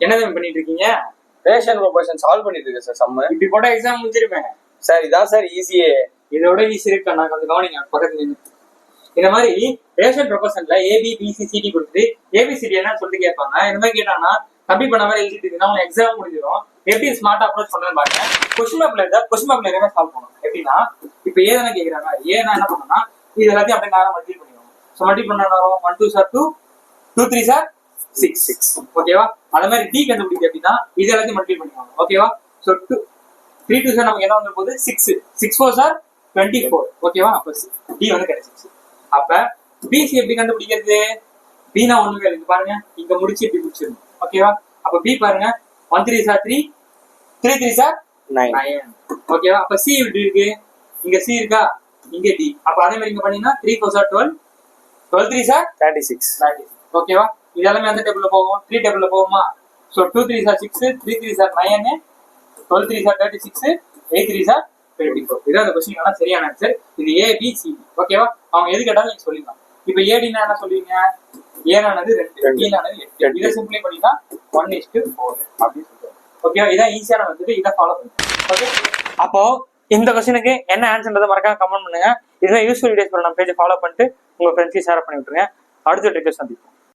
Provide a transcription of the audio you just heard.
என்னதான் பண்ணிட்டு இருக்கீங்க? ரேஷன் ப்ரொபோர்ஷன் சால்வ் பண்ணிட்டு இருக்கேன் சார். சம்ம இப்படி போட்டா எக்ஸாம் முடிஞ்சிருப்பேன் சார். இதான் சார் ஈஸியே. இதோட ஈஸி இருக்கு. நான் கொஞ்சம் கவனிங்க பக்கத்துல நின்று. இந்த மாதிரி ரேஷன் ப்ரொபோர்ஷன்ல ஏபி பிசி சிடி கொடுத்துட்டு ஏபிசிடி என்ன சொல்லிட்டு கேட்பாங்க. இந்த மாதிரி கேட்டாங்கன்னா கம்ப்ளீட் பண்ண மாதிரி எழுதிட்டு இருக்குன்னா உங்களுக்கு எக்ஸாம் முடிஞ்சிடும். எப்படி ஸ்மார்ட் அப்ரோச் பண்றேன்னு பாருங்க. கொஸ்டின் பேப்பர்ல இருந்தா கொஸ்டின் பேப்பர்ல எல்லாமே சால்வ் பண்ணணும். எப்படின்னா இப்ப ஏதானே கேட்கறாங்க. ஏன்னா என்ன பண்ணணும்னா இது எல்லாத்தையும் அப்படியே நேரம் மல்டிபிள் பண்ணிக்கணும். ஸோ மல்டிபிள் பண்ண வரும் 1 2 சார் 2 2 3 சார் 6 ஓகேவா. அதே மாதிரி டி கண்டுபிடிக்க அப்படின்னா இது எல்லாத்தையும் மல்டிபிள் பண்ணிக்கணும். ஓகேவா. ஸோ 3 2 சார் நமக்கு என்ன வந்து போகுது 6 6 4 சார் 24 ஓகேவா. அப்ப டி வந்து கிடைச்சிச்சு. அப்ப பிசி எப்படி கண்டுபிடிக்கிறது? பினா ஒண்ணுமே இருக்கு பாருங்க. இங்க முடிச்சு இப்படி முடிச்சிடணும். ஓகேவா. அப்ப பி பாருங்க 1 3 சார் 3 3 3 சார் 9 ஓகேவா. அப்ப சி எப்படி இருக்கு? இங்க சி இருக்கா, இங்க டி. அப்ப அதே மாதிரி இங்க பண்ணீங்கன்னா 3 4 சார் 12 12 3 சார் 36 ஓகேவா. இது எல்லாமே அந்த டேபிள்ல போகும். 3 டேபிள்ல போகுமா. So 2 3 sir 6 3 3 sir 9 12 3 sir 36 8 3 sir 24. இதான் அந்த क्वेश्चन ஆனா சரியான ஆன்சர். இது ஏ பி சி ஓகேவா. அவங்க எது கேட்டாலும் நீங்க சொல்லிடலாம். இப்போ ஏடினா என்ன சொல்லுவீங்க? ஏனானது 2 பீனானது 8. இதை சிம்பிளை பண்ணினா 1:4 அப்படி சொல்லுவாங்க. ஓகேவா. இதான் ஈஸியான மெத்தட். இதை ஃபாலோ பண்ணுங்க. ஓகே. அப்போ இந்த क्वेश्चनக்கு என்ன ஆன்சர்ன்றதை மறக்காம கமெண்ட் பண்ணுங்க. இதுவே யூஸ்ஃபுல் வீடியோஸ் நம்ம பேஜை ஃபாலோ பண்ணிட்டு உங்க ஃப்ரெண்ட்ஸ்க்கு ஷேர் பண்ணி விட்டுருங்க. அடுத்த வீடியோல சந்திப்போம்.